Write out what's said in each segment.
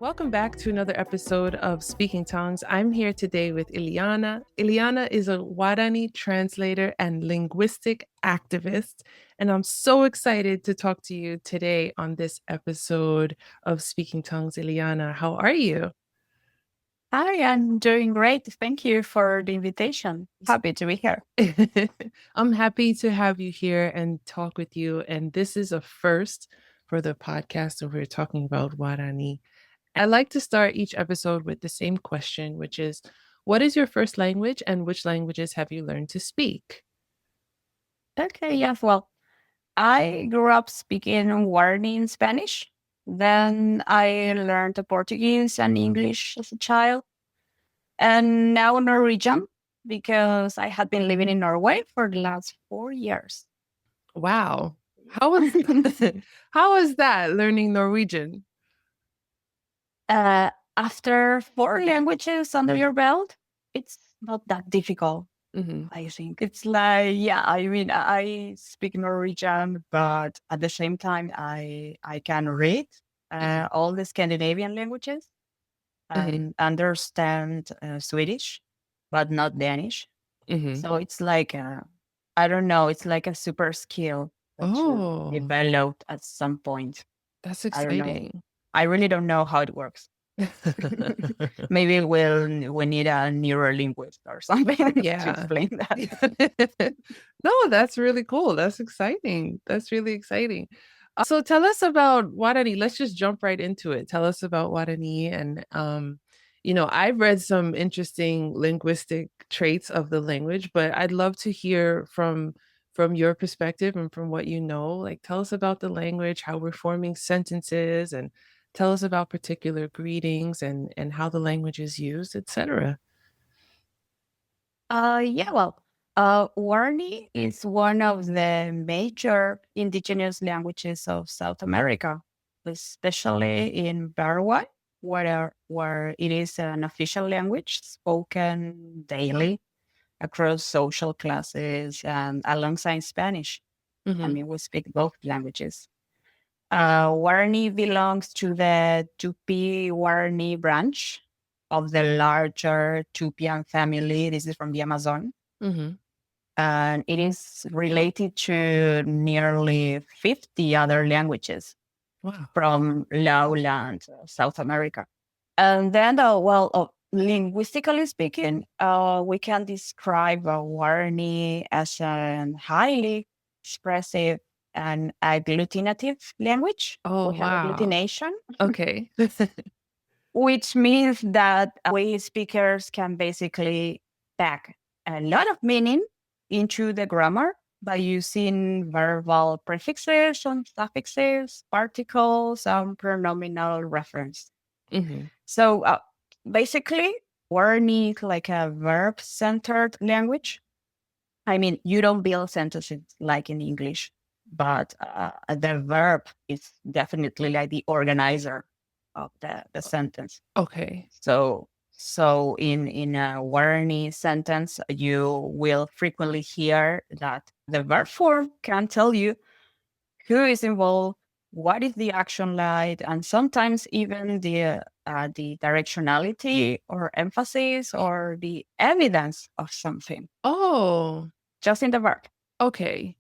Welcome back to another episode of Speaking Tongues. I'm here today with Iliana. Iliana is a Guarani translator and linguistic activist, and I'm so excited to talk to you today on this episode of Speaking Tongues. Iliana, how are you? Hi, I'm doing great. Thank you for the invitation. Happy to be here. I'm happy to have you here and talk with you. And this is a first for the podcast, and we're talking about Guarani. I like to start each episode with the same question, which is, what is your first language and which languages have you learned to speak? Okay, yes. Well, I grew up speaking Guarani in Spanish. Then I learned Portuguese and English as a child. And now Norwegian because I had been living in Norway for the last 4 years. Wow. How was how was that learning Norwegian? After 4 languages under your belt, it's not that difficult. Mhm. I think it's like, yeah, I mean, I speak Norwegian, but at the same time, I can read Mhm. all the Scandinavian languages Mhm. and understand Swedish, but not Danish. Mhm. So it's like, I don't know, it's like a super skill that you Oh, developed at some point. that's I don't know. exciting. I really don't know how it works. Maybe we need a neurolinguist or something to Yeah. explain that. No, that's really cool. That's exciting. That's really exciting. So tell us about Guarani. Let's just jump right into it. Tell us about Guarani. And I've read some interesting linguistic traits of the language, but I'd love to hear from your perspective and from what you know. Like, tell us about the language, how we're forming sentences, and tell us about particular greetings and how the language is used, etc. Yeah, well, Guarani is one of the major indigenous languages of South America, especially in Paraguay, where it is an official language spoken daily across social classes and alongside Spanish. I Hmm. mean, we speak both languages. Guarani belongs to the Tupi Guarani branch of the larger Tupian family. This is from the Amazon. Hmm. And it is related to nearly 50 other languages Wow. from lowland South America. And then, linguistically speaking, we can describe Guarani as a highly expressive and agglutinative language. Oh, We have wow. agglutination, Okay. which means that we speakers can basically pack a lot of meaning into the grammar by using verbal prefixes and suffixes, particles, and pronominal reference. Hmm. So basically, Guarani is like a verb-centered language. I mean, you don't build sentences like in English, but the verb is definitely like the organizer of the sentence. Okay. So in a Guarani sentence, you will frequently hear that the verb form can tell you who is involved, what is the action like, and sometimes even the directionality or emphasis or the evidence of something, Oh, just in the verb. okay.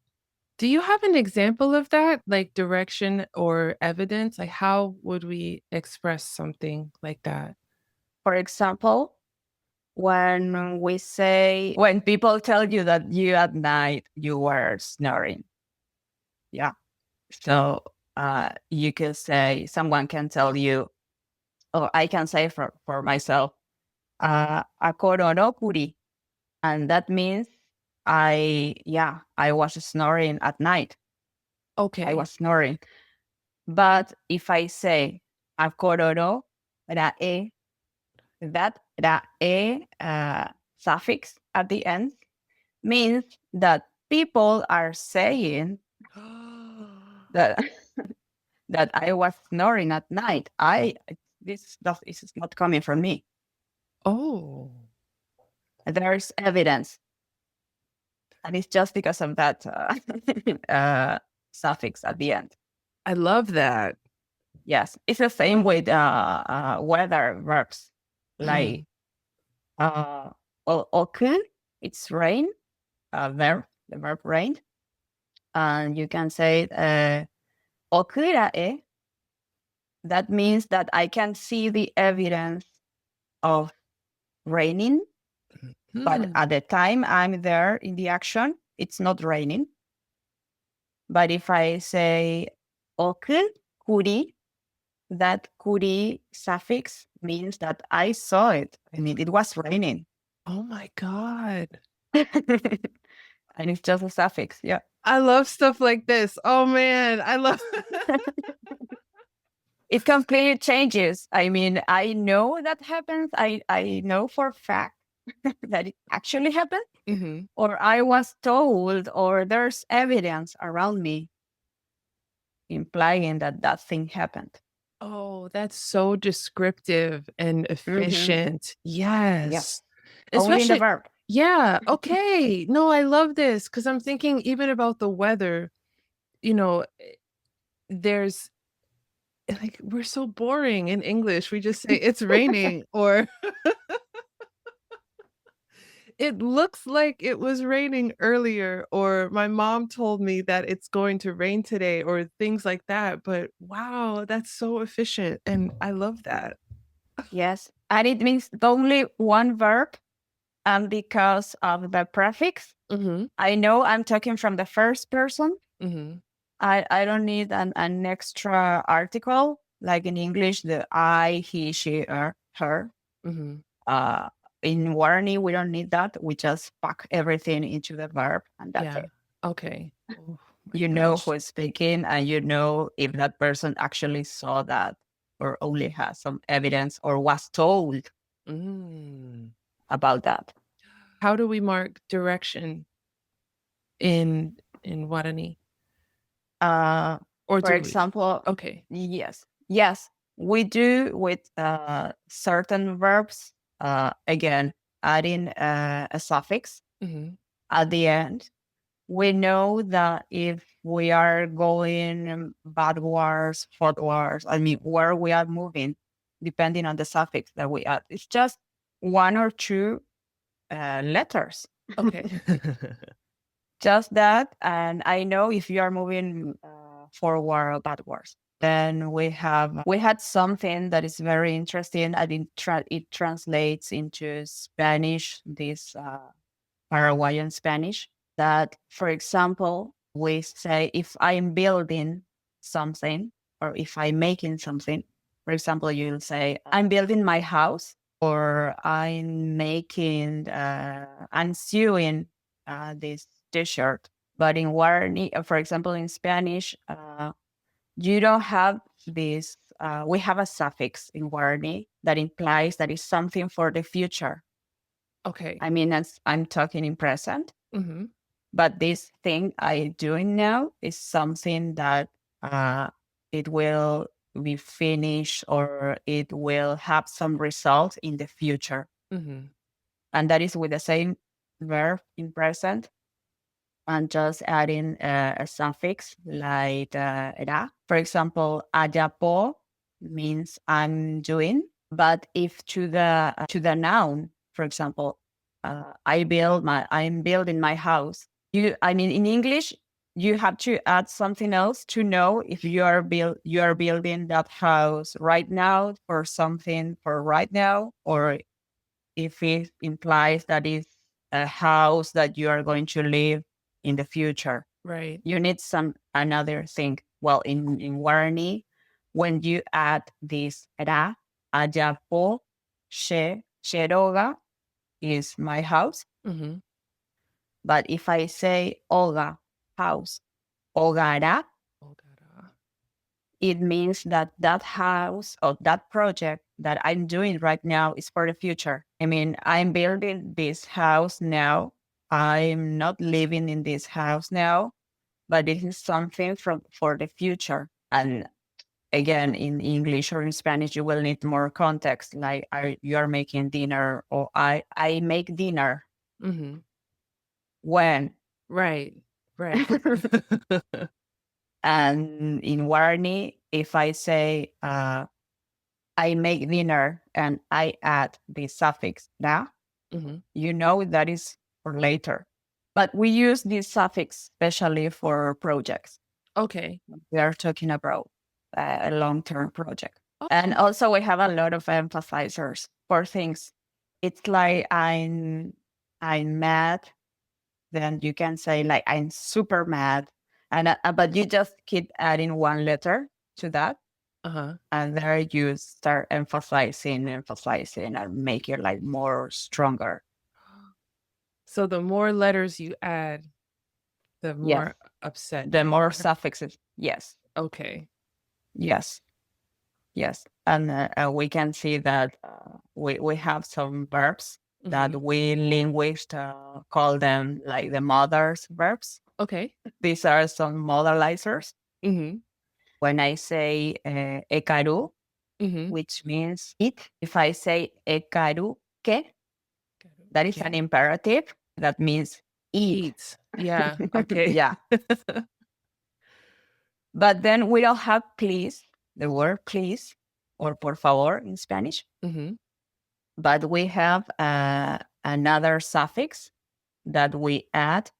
Do you have an example of that, like direction or evidence? Like, how would we express something like that? For example, when people tell you that you at night you were snoring, yeah. So you can say, someone can tell you, or I can say for myself, "Akoronokuri," and that means I was snoring at night. I Okay. was snoring. But if I say "akororo rae," that rae suffix at the end means that people are saying that that I was snoring at night. This is not coming from me. Oh, There's evidence, and it's just because of that suffix at the end. I love that. Yes, it's the same with weather verbs, like Mm. oku, it's rain, verb, the verb rain, and you can say okurae. That means that I can see the evidence of raining, but Mm. at the time I'm there in the action, it's not raining. But if I say oku kuri, that kuri suffix means that I saw it. I mean, it was raining. Oh my God. And it's just a suffix. Yeah. I love stuff like this. Oh man, I love It completely changes. I mean, I know that happens. I know for a fact that it actually happened, hmm or I was told, or there's evidence around me implying that that thing happened. Oh, that's so descriptive and Hmm. efficient. Yes. Yes. Only in the Especially, verb. yeah, okay. No, I love this because I'm thinking even about the weather, you know, there's like we're so boring in English. We just say it's raining or it looks like it was raining earlier, or my mom told me that it's going to rain today, or things like that. But wow, that's so efficient. And I love that. Yes. And it means only one verb. And because of the prefix, Mm-hmm. I know I'm talking from the first person. Mm-hmm. I don't need an extra article like in English, the I, he, she, her. Mm-hmm. Uh, in Guarani, we don't need that. We just pack everything into the verb and that's Yeah. it. Okay. Oh my You know gosh. who is speaking and you know if that person actually saw that or only has some evidence or was told Mm. about that. How do we mark direction in Guarani? Uh, Or for do we? example, Okay. yes, we do with certain verbs. Again, adding a suffix Mm-hmm. at the end. We know that if we are going backwards, forwards, I mean, where we are moving, depending on the suffix that we add, it's just one or two letters. Okay. Just that. And I know if you are moving forward or backwards. Then we had something that is very interesting and it translates into Spanish, this Paraguayan Spanish, that, for example, we say if I'm building something or if I'm making something, for example, you'll say, I'm building my house or I'm sewing this t-shirt. But in Guarani, for example, in Spanish, you don't have this, we have a suffix in Guarani that implies that it's something for the future. Okay. I mean, as I'm talking in present, Mm-hmm. but this thing I doing now is something that uh, it will be finished or it will have some result in the future. Mm-hmm. And that is with the same verb in present and just adding a suffix like ra. For example, ayapo means I'm doing, but if to the noun, for example, I'm building my house. I mean, in English, you have to add something else to know if you are building that house right now for something for right now, or if it implies that it's a house that you are going to live in the future. Right. You need some another thing. Well, in Guarani, when you add this ra, ayapo, sheroga is my house. Mm-hmm. But if I say oga, house, ogara, Oh, God. it means that that house or that project that I'm doing right now is for the future. I mean, I'm building this house now. I'm not living in this house now, but this is something for the future. And again, in English or in Spanish, you will need more context. Like, you are making dinner, or I make dinner Mm-hmm. when. Right. Right. And in Guarani, if I say I make dinner and I add the suffix na, you know that is for later. But we use this suffix especially for projects. Okay. We are talking about a long-term project. Oh. And also we have a lot of emphasizers for things. It's like I'm mad. Then you can say like I'm super mad. And but you just keep adding one letter to that. And there you start emphasizing, and make it like more stronger. So the more letters you add, the Yes. more upset. The more suffixes. Yes. Okay. Yes. Yes. And we can see that we have some verbs that we linguists call them like the mother's verbs. Okay. These are some modalizers. When I say ekaru, which means eat, if I say ekaru ke, that is an imperative. That means eat. Eat. Yeah. Okay. Yeah. But then we don't have please, the word please, or por favor in Spanish. But we have another suffix that we add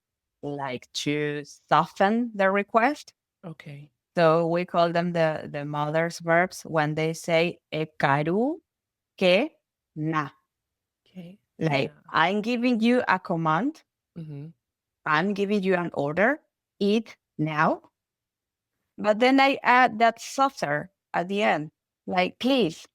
like to soften the request. Okay. So we call them the mother's verbs when they say ekaru ke na. Okay. Like I'm giving you a command. I'm giving you an order. Eat now. But then I add that softer at the end, like please.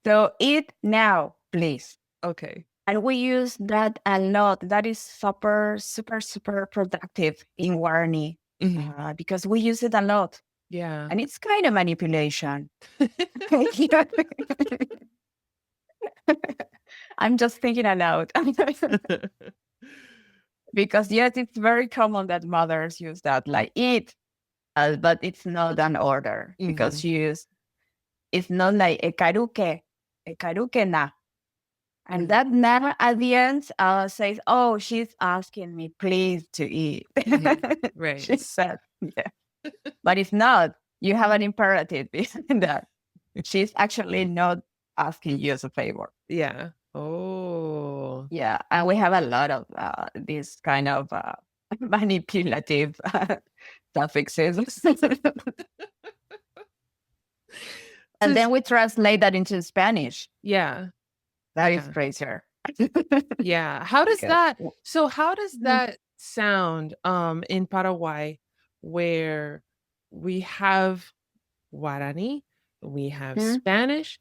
So eat now, please. Okay. And we use that a lot. That is super, super, super productive in Guarani because we use it a lot. Yeah. And it's kind of manipulation. I'm just thinking aloud. Because yes, it's very common that mothers use that, like eat, but it's not an order because it's not like ekaruke na. And that na at the end says, oh, she's asking me please to eat. Right. She said, yeah. But it's not. You have an imperative in that. She's actually not asking you as a favor. Yeah. Oh. Yeah. And we have a lot of this kind of manipulative suffixes. And then we translate that into Spanish. Yeah. That is crazier. Yeah. How does that sound in Paraguay, where we have Guarani, we have Spanish?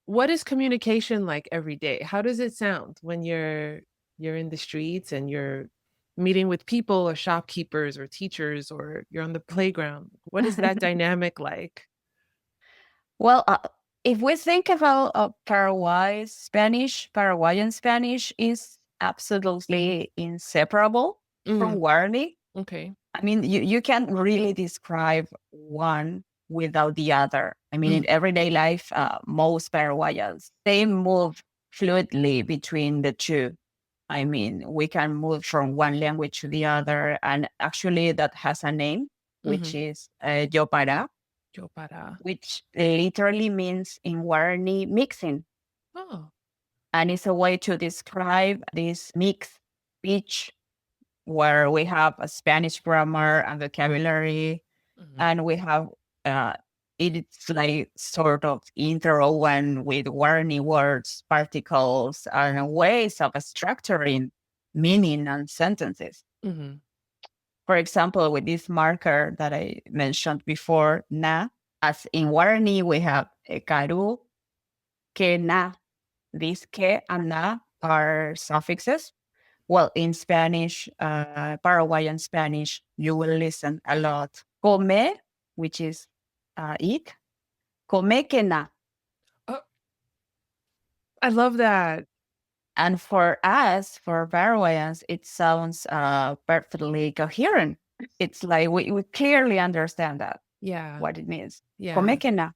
What is communication like every day? How does it sound when you're in the streets and you're meeting with people or shopkeepers or teachers, or you're on the playground? What is that dynamic like? Well, if we think about Paraguayan Spanish is absolutely inseparable from Guarani. Okay. I mean, you can't really describe one without the other. I mean, in everyday life, most Paraguayans, they move fluidly between the two. I mean, we can move from one language to the other. And actually, that has a name, which is yo para, which literally means in Guarani mixing. Oh. And it's a way to describe this mixed speech where we have a Spanish grammar and vocabulary, and we have it's like sort of interwoven with Guarani words, particles, and ways of structuring meaning and sentences. For example, with this marker that I mentioned before, na, as in Guarani, we have ekaru, ke na. These ke and na are suffixes. Well, in Spanish, Paraguayan Spanish, you will listen a lot. Come, which is eat. Come que na. Oh, I love that. And for us, for Paraguayans, it sounds perfectly coherent. It's like we clearly understand that. Yeah. What it means. Yeah. Come que na.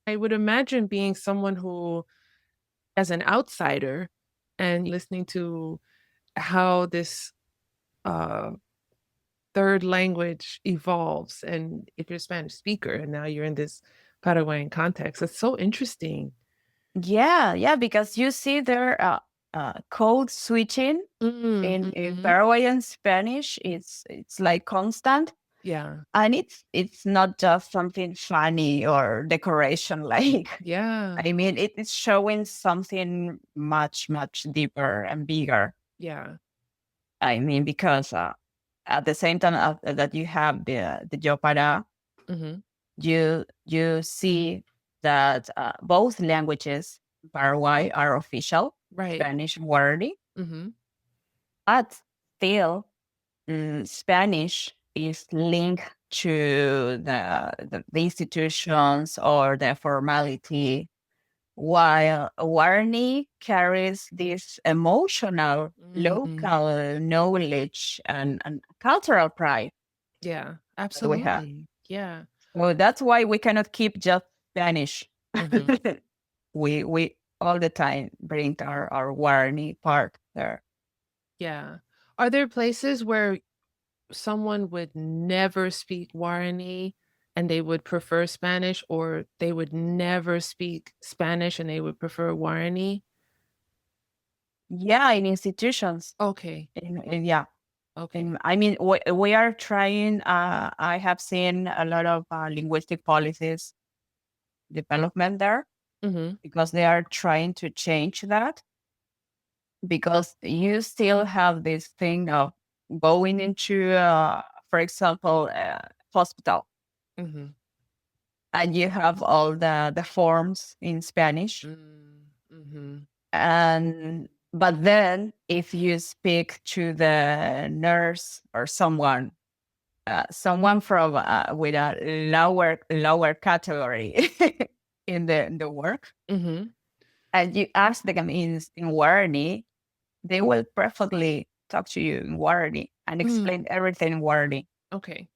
I would imagine being someone who, as an outsider, and listening to how this uh third language evolves, and if you're a Spanish speaker and now you're in this Paraguayan context, it's so interesting. Yeah, yeah, because you see there code switching in Mm-hmm. Paraguayan Spanish. It's like constant, Yeah. and it's not just something funny or decoration. Like, Yeah. I mean, it is showing something much deeper and bigger. Yeah. I mean, because at the same time that you have the yo para, Mm-hmm. you see that both languages in Paraguay are official, Right. Spanish and Guarani, Mm-hmm. but still Spanish is linked to the institutions or the formality, while Guarani carries this emotional, Mm-hmm. local knowledge and cultural pride Yeah, that we have. absolutely. Yeah. So that's why we cannot keep just Spanish. Mm-hmm. We all the time bring our Guarani part there. Yeah. Are there places where someone would never speak Guarani and they would prefer Spanish, or they would never speak Spanish and they would prefer Guarani? Yeah, in institutions. Okay. Yeah. Okay. I mean, we are trying. I have seen a lot of linguistic policies development there Mm-hmm. because they are trying to change that. Because you still have this thing of going into, for example, hospital, Mm-hmm. and you have all the forms in Spanish, Mm-hmm. and but then if you speak to the nurse or someone from with a lower category in the work, Mm-hmm. and you ask them in Guarani, they will perfectly talk to you in Guarani and Mm. explain everything in Guarani Okay.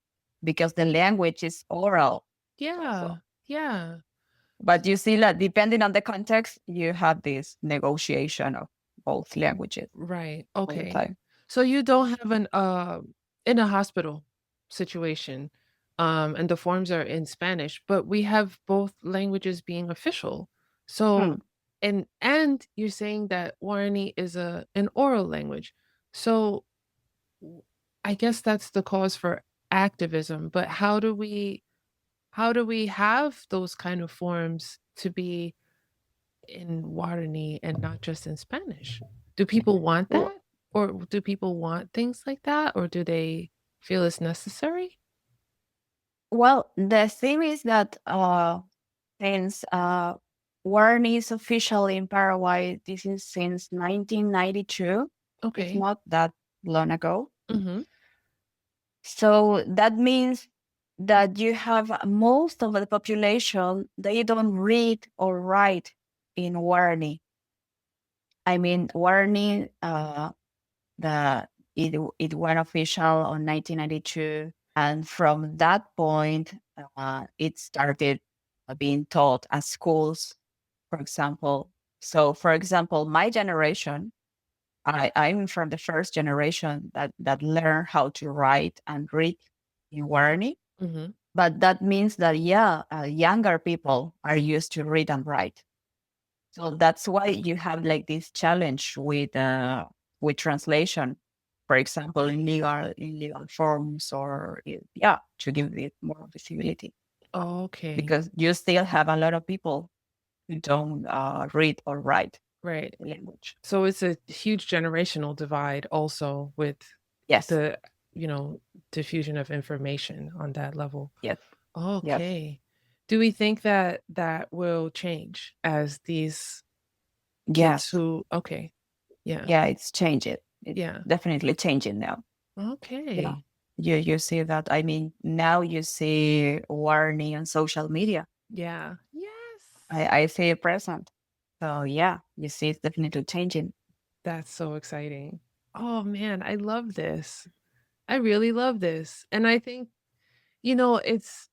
because the language is oral Yeah. also. Yeah. But you see that depending on the context, you have this negotiation of both languages Right. all the Okay. time. So you don't have an in a hospital situation, and the forms are in Spanish, but we have both languages being official. So, Hmm. and you're saying that Guarani is an oral language. So w- I guess that's the cause for activism, but how do we have those kind of forms to be in Guarani and not just in Spanish? Do people want W- that? Or do people want things like that? Or do they feel it's necessary? Well, the thing is that since Guarani is official in Paraguay, this is since 1992. It's Okay. not that long ago. Mm-hmm. So that means that you have most of the population, they don't read or write in Guarani. I mean, Guarani, the it went official on 1992, and from that point, it started being taught at schools, for example. So, for example, my generation, I'm from the first generation that learned how to write and read in Guarani. Mm-hmm. But that means that, yeah, younger people are used to read and write. So that's why you have like this challenge with translation, for example, in legal forms or yeah, to give it more visibility Okay. because you still have a lot of people who don't read or write Right. the language. So it's a huge generational divide also with Yes, the, you know, diffusion of information on that level. yes, yes, Okay. Do we think that that will change as these kids yes. who, okay. Yeah. Yeah, it's changing. It's Yeah. definitely changing now. Yeah. Okay. You see that. I mean, now you see warning on social media. Yeah. Yes. I see it present. So yeah, you see it's definitely changing. That's so exciting. Oh man, I love this. I really love this. And I think, it's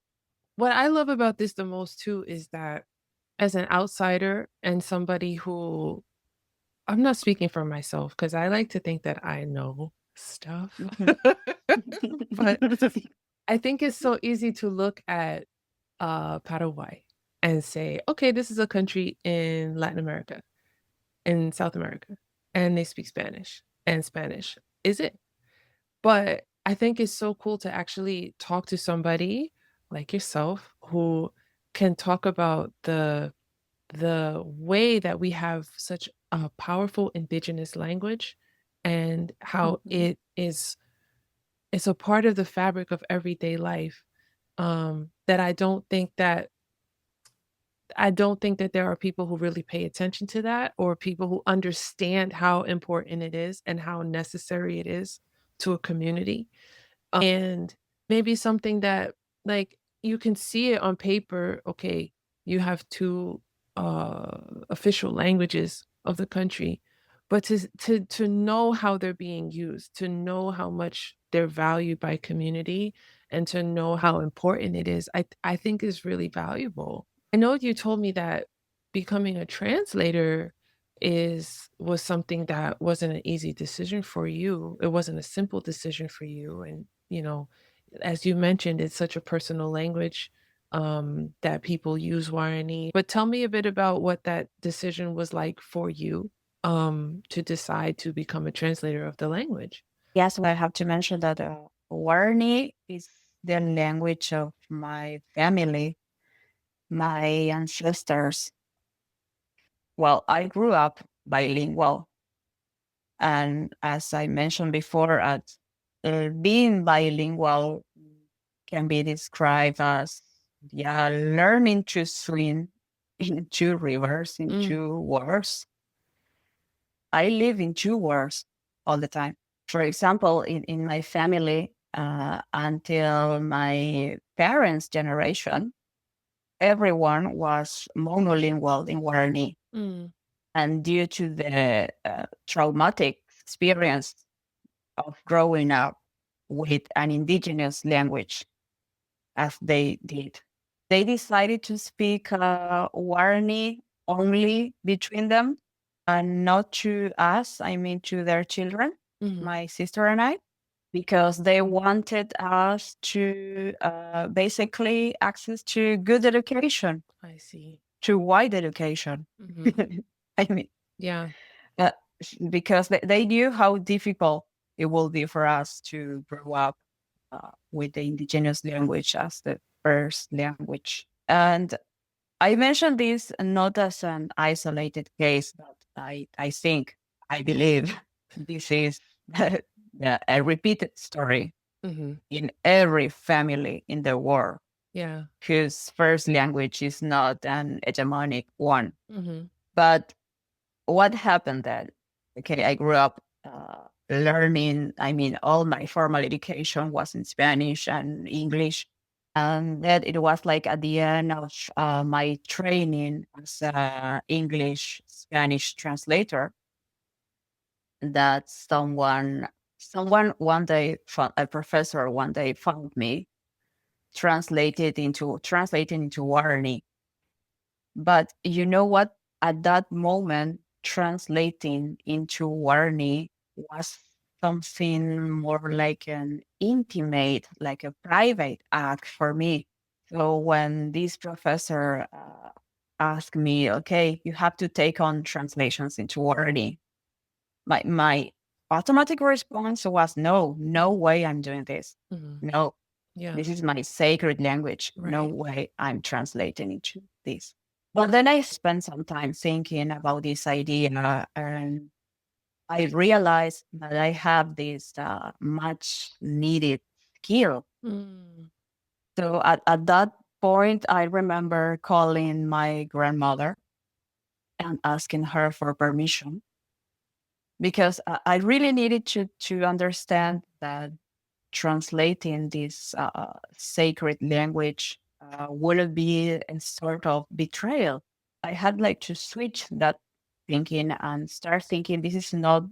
what I love about this the most too is that as an outsider and somebody who I'm not speaking for myself because I like to think that I know stuff. Mhm. But I think it's so easy to look at Paraguay and say, okay, this is a country in Latin America, in South America, and they speak Spanish, and Spanish is it. But I think it's so cool to actually talk to somebody like yourself who can talk about the way that we have such a powerful indigenous language and how Mhm. it's a part of the fabric of everyday life. That I don't think that there are people who really pay attention to that or people who understand how important it is and how necessary it is to a community. And maybe something that, like, you can see it on paper, okay, you have two official languages of the country, but to know how they're being used, to know how much they're valued by community, and to know how important it is, I think is really valuable. I know you told me that becoming a translator is was something that wasn't an easy decision for you. It wasn't a simple decision for you. And, as you mentioned, it's such a personal language that people use Guarani. But tell me a bit about what that decision was like for you to decide to become a translator of the language. Yes, I have to mention that Guarani is the language of my family, my ancestors. Well, I grew up bilingual. And as I mentioned before, being bilingual can be described as, yeah, learning to swim in two rivers, in Mm, two worlds. I live in two worlds all the time. For example, in my family, until my parents' generation, everyone was monolingual in Guarani. mm, And due to the traumatic experience of growing up with an indigenous language, as they did, they decided to speak Guarani only between them and not to us, I mean to their children, mhm. my sister and I, because they wanted us to basically access to good education, I see. to wide education. Hmm. I mean, Yeah. uh, because they knew how difficult it will be for us to grow up with the indigenous language as the first language. And I mentioned this not as an isolated case, but I think, I believe this is a repeated story Hmm. in every family in the world Yeah. whose first language is not an hegemonic one. Hmm. But what happened then? Okay, I grew up learning, I mean, all my formal education was in Spanish and English. And that it was like at the end of my training as a English Spanish translator that someone one day found, a professor one day found me translated into Guarani. But you know what? At that moment, translating into Guarani was something more like an intimate, like a private act for me. So when this professor asked me, okay, you have to take on translations into Guarani, my automatic response was, no, no way I'm doing this. Hmm. No, Yeah. this is my sacred language. No Right. way I'm translating into this. But then I spent some time thinking about this idea, and I realized that I have this much needed skill. Mm. So at that point, I remember calling my grandmother and asking her for permission because I really needed to understand that translating this sacred language would be a sort of betrayal. I had like to switch that thinking and start thinking this is not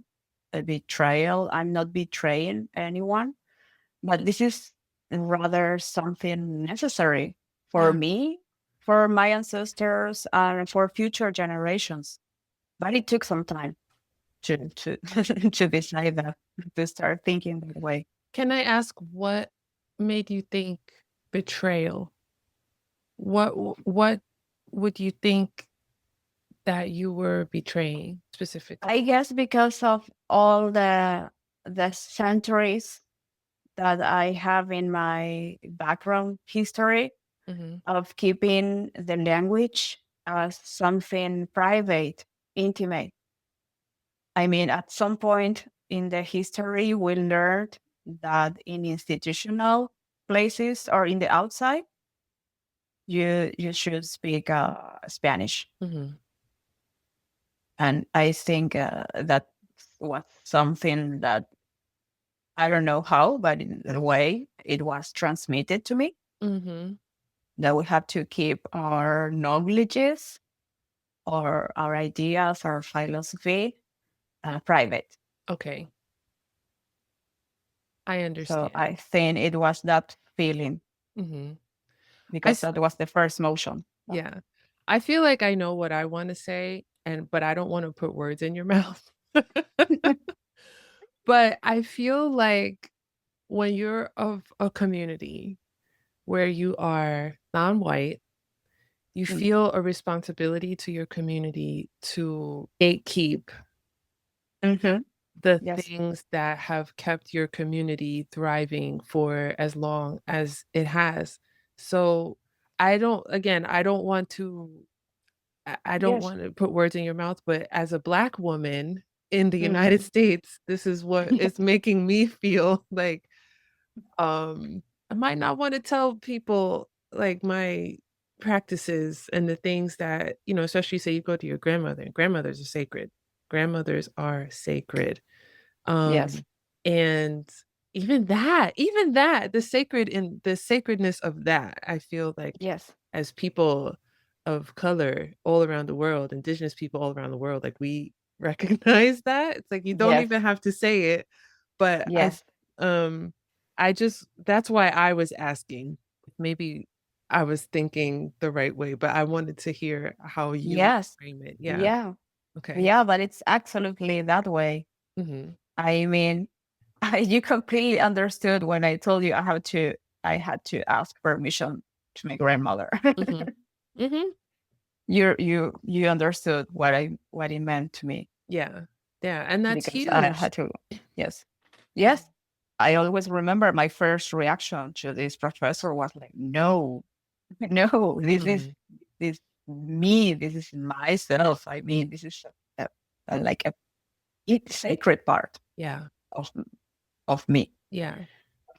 a betrayal. I'm not betraying anyone, but this is rather something necessary for Yeah. me, for my ancestors, and for future generations. But it took some time. to to decide that, to start thinking that way. Can I ask what made you think betrayal? What would you think that you were betraying specifically? I guess because of all the centuries that I have in my background history Mhm. of keeping the language as something private, intimate. I mean, at some point in the history, we learned that in institutional places or in the outside, you should speak Spanish. Mhm. And I think that was something that I don't know how, but in a way it was transmitted to me Mhm. that we have to keep our knowledges or our ideas or philosophy private. Okay. I So understand. I think it was that feeling Mhm. I because s that was the first motion. Yeah. I feel like I know what I wanna say, but I don't wanna put words in your mouth. But I feel like when you're of a community where you are non-white, you Mm, feel a responsibility to your community to gatekeep mhm. the Yes, things that have kept your community thriving for as long as it has. So, I don't want to I don't yes. wanna put words in your mouth, but as a Black woman in the United Mhm. States, this is what is making me feel like, I might not wanna tell people, like, my practices and the things that, especially say you go to your grandmother, and grandmothers are sacred. Grandmothers are sacred. Yes, Um, and even that, the sacredness of that, I feel like yes, as people of color all around the world, indigenous people all around the world, like we recognize that. It's like you don't yes, even have to say it, but yes, um I just that's why I was asking. Maybe I was thinking the right way, but I wanted to hear how you yes. frame it. Yeah. Yeah, Okay. yeah, but it's absolutely that way. Mhm. I mean, you completely understood when I told you I had to ask permission to my grandmother. Mhm. Mhm. You understood what it meant to me Yeah. Yeah, and that's because I huge. had to. Yes, yes. I always remember my first reaction to this professor was like, no, no, Mhm. this me, this is myself. I mean, this is like a sacred part Yeah. of me, Yeah.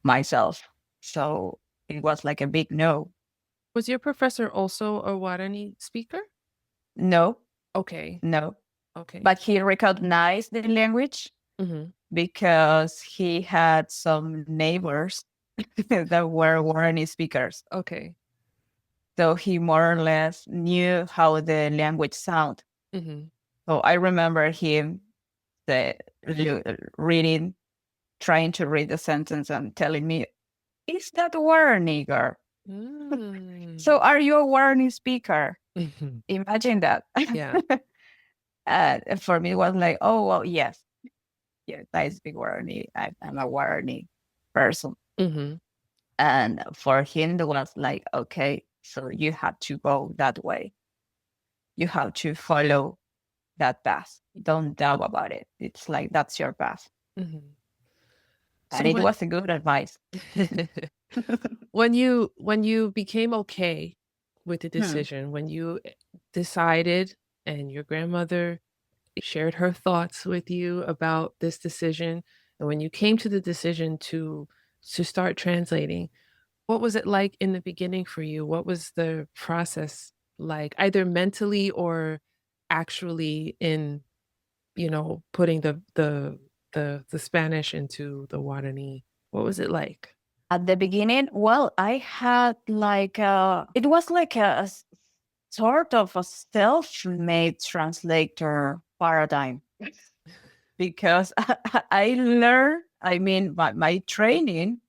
myself. So it was like a big no, Was your professor also a Guarani speaker? no, Okay. no. Okay. But he recognized the language Mhm. because he had some neighbors that were Guarani speakers. Okay. So he more or less knew how the language sound. Mhm. So I remember him the, reading, trying to read the sentence and telling me, is that Guarani, girl? So Mm. are you a Guarani speaker? Mhm. Imagine that. Yeah. For me, it was like, oh, well, yes. Yes, I speak Guarani. I'm a Guarani person. Mhm. And for him, it was like, okay, so you have to go that way. You have to follow that path. Don't doubt about it. It's like, that's your path. Mhm. So And it when was a good advice. when you became okay with the Hmm. decision, when you decided and your grandmother shared her thoughts with you about this decision, and when you came to the decision to start translating, what was it like in the beginning for you? What was the process like, either mentally or actually in, putting the Spanish into the Guarani? What was it like? At the beginning, well, I had like it was like sort of a self-made translator paradigm because I learned. I mean, my training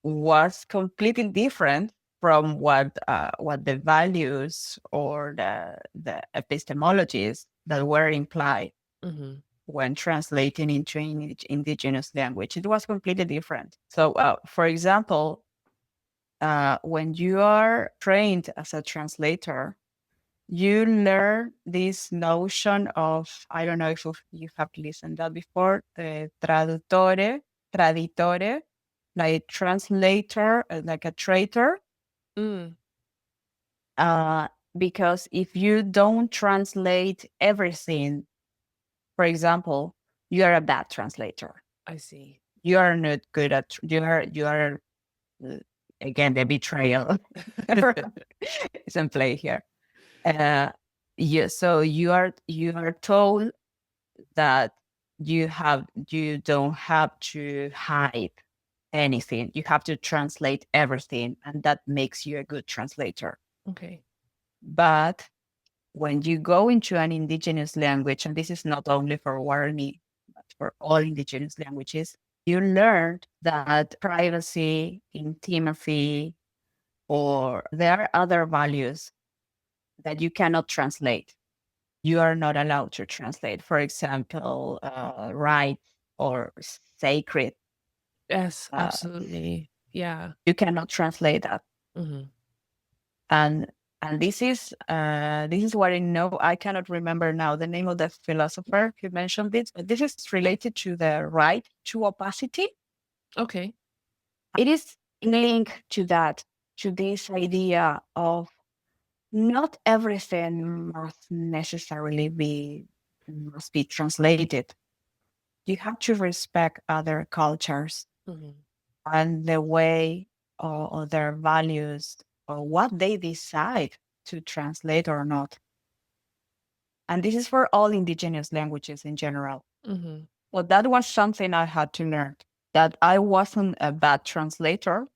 was completely different from what the values or the epistemologies that were implied Mhm. when translating into indigenous language. It was completely different. So, for example, when you are trained as a translator, you learn this notion of, I don't know if you have listened that before, traduttore, traditore, like translator, like a traitor. Mm, Uh, because if you don't translate everything, for example, you are a bad translator. I see. You are not good at, you are uh, again, the betrayal is in play here. Uh, yeah, so you are told that you don't have to hide anything. You have to translate everything, and that makes you a good translator. Okay. But when you go into an indigenous language, and this is not only for Guarani, but for all indigenous languages, you learn that privacy, intimacy, or there are other values that you cannot translate. You are not allowed to translate. For example, right or sacred. Yes, Uh, absolutely. Yeah. you cannot translate that. Hmm. And this is what I know. I cannot remember now the name of the philosopher who mentioned this, but this is related to the right to opacity. Okay. It is linked to that, to this idea of not everything must be translated. You have to respect other cultures Hmm. and the way or their values or what they decide to translate or not. And this is for all indigenous languages in general. Hmm. Well, that was something I had to learn, that I wasn't a bad translator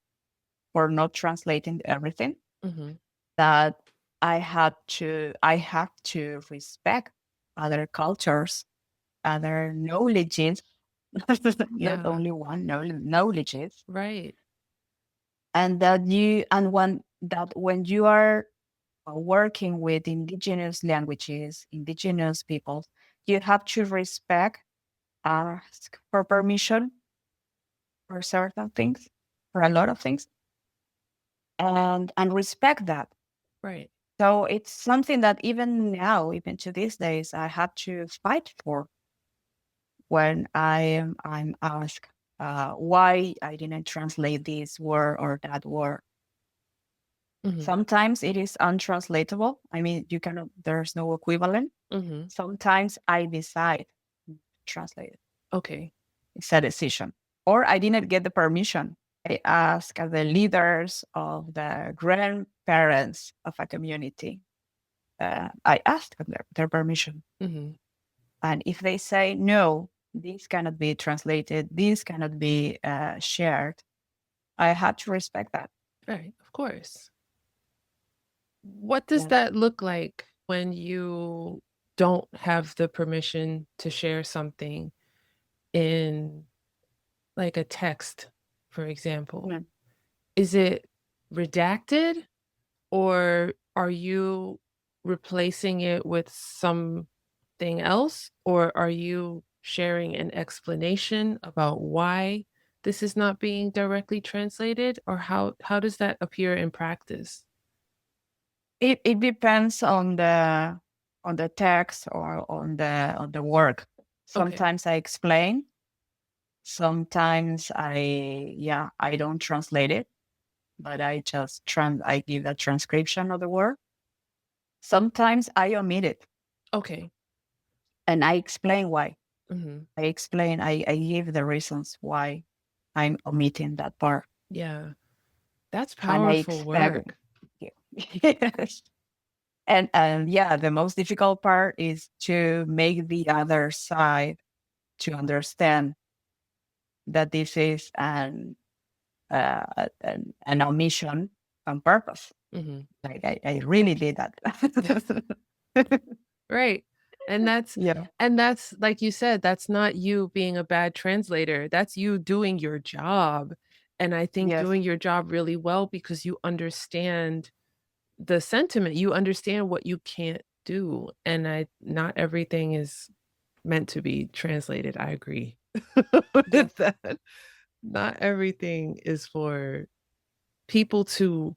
for not translating everything, Hmm. that I have to respect other cultures, other knowledges, not Yeah. only one knowledges, Right. and when you are working with indigenous languages, indigenous people, you have to respect, ask for permission for certain things, for a lot of things, and respect that. Right. So it's something that even now, even to these days, I had to fight for when I'm asked why I didn't translate this word or that word. Hmm. Sometimes it is untranslatable. I mean, you cannot. There's no equivalent. Hmm. Sometimes I decide to translate it. Okay. It's a decision, or I didn't get the permission. I ask the leaders of the grandparents of a community. I asked their permission. Hmm. And if they say, no, this cannot be translated, this cannot be shared, I had to respect that. Right. Of course. What does Yeah. that look like when you don't have the permission to share something in like a text, for example? Yeah. Is it redacted or are you replacing it with something else? Or are you sharing an explanation about why this is not being directly translated? Or how does that appear in practice? It depends on the text or on the work. Okay. Sometimes I explain, sometimes I don't translate it, but I give a transcription of the word. Sometimes I omit it Okay. and I explain why. Hmm. I give the reasons why I'm omitting that part. Yeah. That's And I powerful expect, work. yes. And yeah, the most difficult part is to make the other side to understand that this is an omission on purpose. Hmm. Like I really did that. Right. And that's Yeah. and that's like you said, that's not you being a bad translator. That's you doing your job. And I think Yes. doing your job really well because you understand the sentiment. You understand what you can't do. And I not everything is meant to be translated. I agree Yes. with that. Not everything is for people to.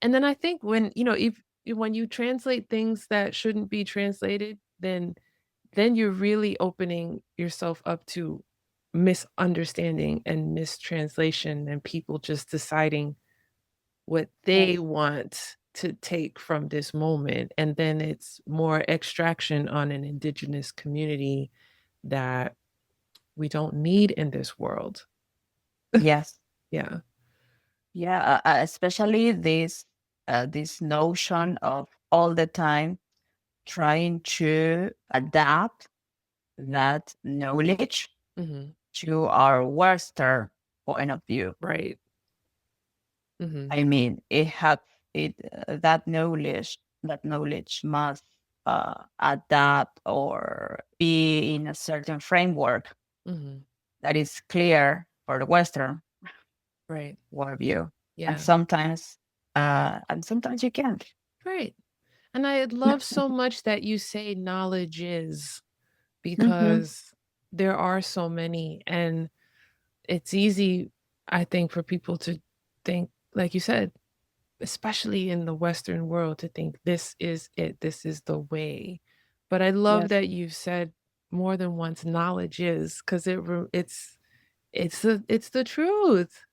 And then I think when, if when you translate things that shouldn't be translated, then you're really opening yourself up to misunderstanding and mistranslation and people just deciding what they Yes. want to take from this moment. And then it's more extraction on an indigenous community that we don't need in this world. Yes. Yeah. Yeah. Especially this notion of all the time trying to adapt that knowledge Hmm. to our Western point of view. Right. Hmm. I mean, that knowledge must adapt or be in a certain framework Hmm. that is clear for the Western Right. worldview, and Yeah. sometimes you can't. Right. And I love so much that you say knowledge is, Hmm. because there are so many. And it's easy, I think, for people to think, like you said, especially in the Western world, to think this is it, this is the way. But I love Yes, that you've said more than once knowledge is, because it's the truth.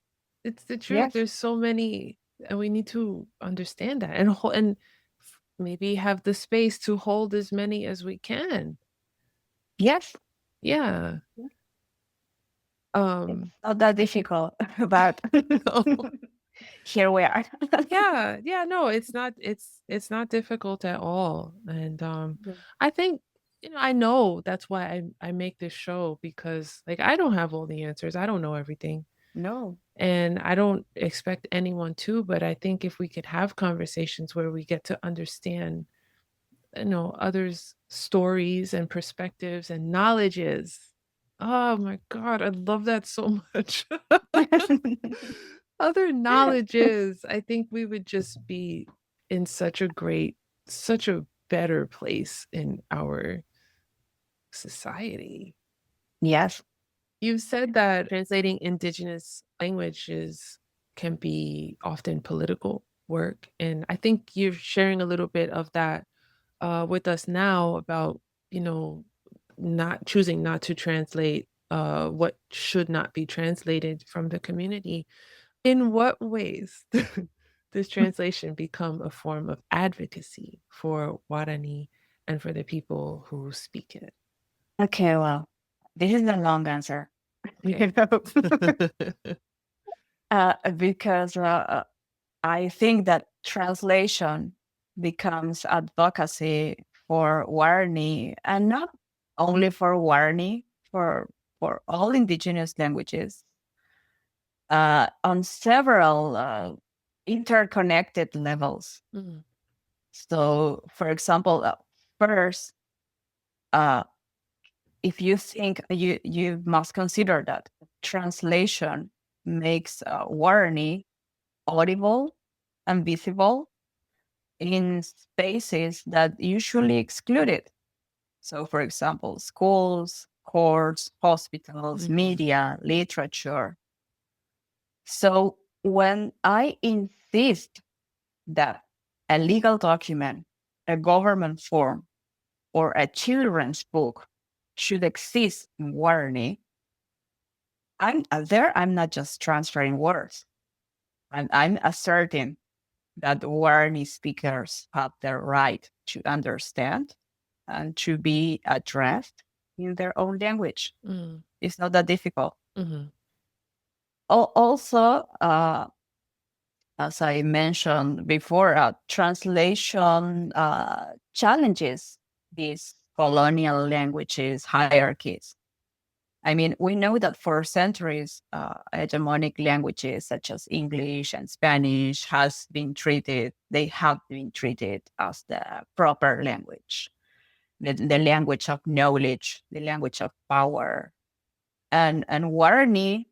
It's the truth. yes, There's so many, and we need to understand that and maybe have the space to hold as many as we can. yes. Yeah. It's Um not that difficult, but here we are. Yeah, yeah, no, it's not difficult at all. And I think, I know that's why I make this show, because like I don't have all the answers. I don't know everything. No. And I don't expect anyone to, but I think if we could have conversations where we get to understand, others' stories and perspectives and knowledges. Oh my God, I love that so much. Other knowledges, I think we would just be in such a better place in our society. Yes, You've said that translating indigenous languages can be often political work. And I think you're sharing a little bit of that with us now about, you know, not choosing not to translate what should not be translated from the community. In what ways does translation become a form of advocacy for Guarani and for the people who speak it? okay, well, this is a long answer. Okay. you know, because I think that translation becomes advocacy for Guarani, and not only for Guarani, for all indigenous languages, on several interconnected levels. Mm, So, for example, first, uh, if you think you must consider that translation makes Guarani audible and visible in spaces that usually exclude it. So, for example, schools, courts, hospitals, mhm, media, literature. So, when I insist that a legal document, a government form, or a children's book should exist in Guarani, I'm not just transferring words. I'm asserting that Guarani speakers have the right to understand and to be addressed in their own language. mm, It's not that difficult. mhm, Also, as I mentioned before, translation challenges these colonial languages hierarchies. I mean, we know that for centuries, hegemonic languages such as English and Spanish they have been treated as the proper language, the language of knowledge, the language of power. And Guarani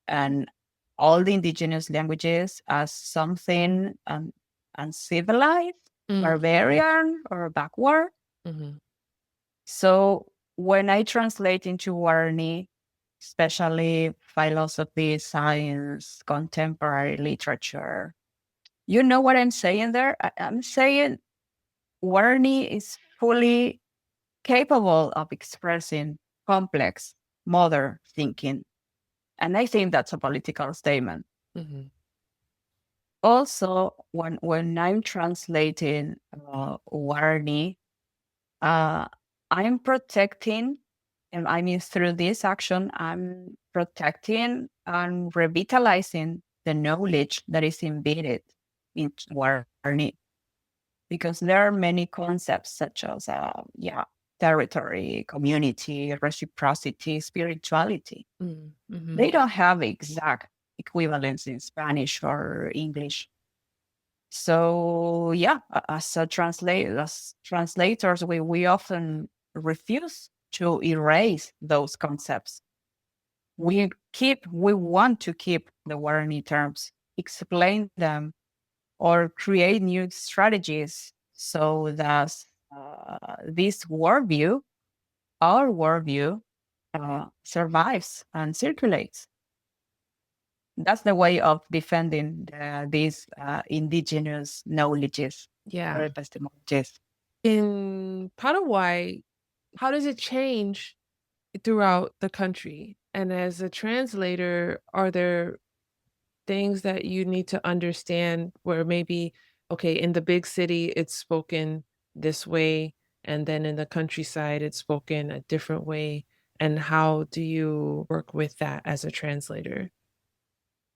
and all the indigenous languages as something uncivilized, mm, barbarian, or backward. mhm, So when I translate into Guarani, especially philosophy, science, contemporary literature, you know what I'm saying there? I'm saying Guarani is fully capable of expressing complex, modern thinking. And I think that's a political statement. Mhm. Also, when I'm translating Guarani, uh, I'm protecting, and I mean, through this action, I'm protecting and revitalizing the knowledge that is embedded in Guarani, because there are many concepts such as, territory, community, reciprocity, spirituality. Mhm. Mhm. They don't have exact equivalents in Spanish or English. So yeah, as translators, we often refuse to erase those concepts. We want to keep the Guarani terms, explain them, or create new strategies so that this worldview, our worldview, survives and circulates. That's the way of defending these indigenous knowledges or Yeah. epistemologies. In Paraguay, how does it change throughout the country? And as a translator, are there things that you need to understand where maybe, okay, in the big city, it's spoken this way, and then in the countryside, it's spoken a different way? And how do you work with that as a translator?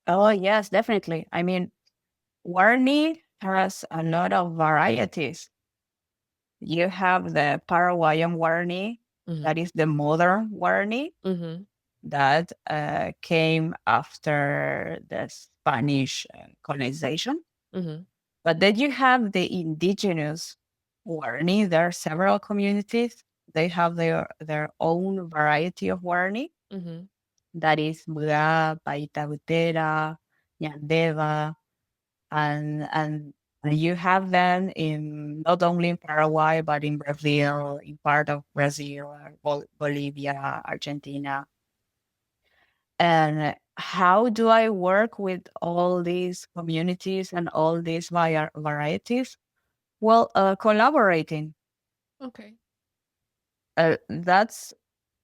Oh, yes, definitely. I mean, Guarani has a lot of varieties. You have the Paraguayan Guarani, Mm-hmm. that is the modern Guarani Mm-hmm. that came after the Spanish colonization. Mm-hmm. But then you have the indigenous Guarani. There are several communities. They have their own variety of Guarani. Mm-hmm. That is Muda, Paita, Ñandeva, and you have them in not only in Paraguay but in Brazil, in part of Brazil, Bolivia, Argentina. And how do I work with all these communities and all these varieties? Well, collaborating. Okay. That's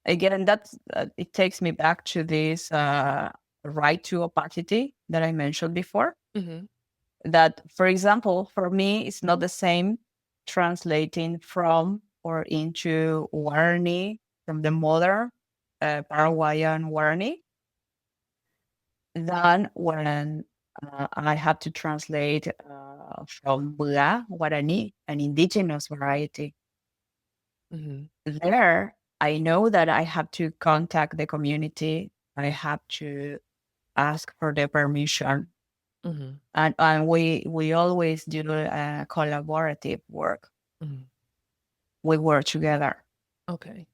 again. That's it takes me back to this right to opacity that I mentioned before. Mm-hmm. That, for example, for me, it's not the same translating from or into Guarani from the modern Paraguayan Guarani than when I had to translate from Bua Guarani, an indigenous variety. Mm-hmm. There, I know that I have to contact the community. I have to ask for the permission, Mm-hmm. and we always do collaborative work. Mm-hmm. We work together. Okay.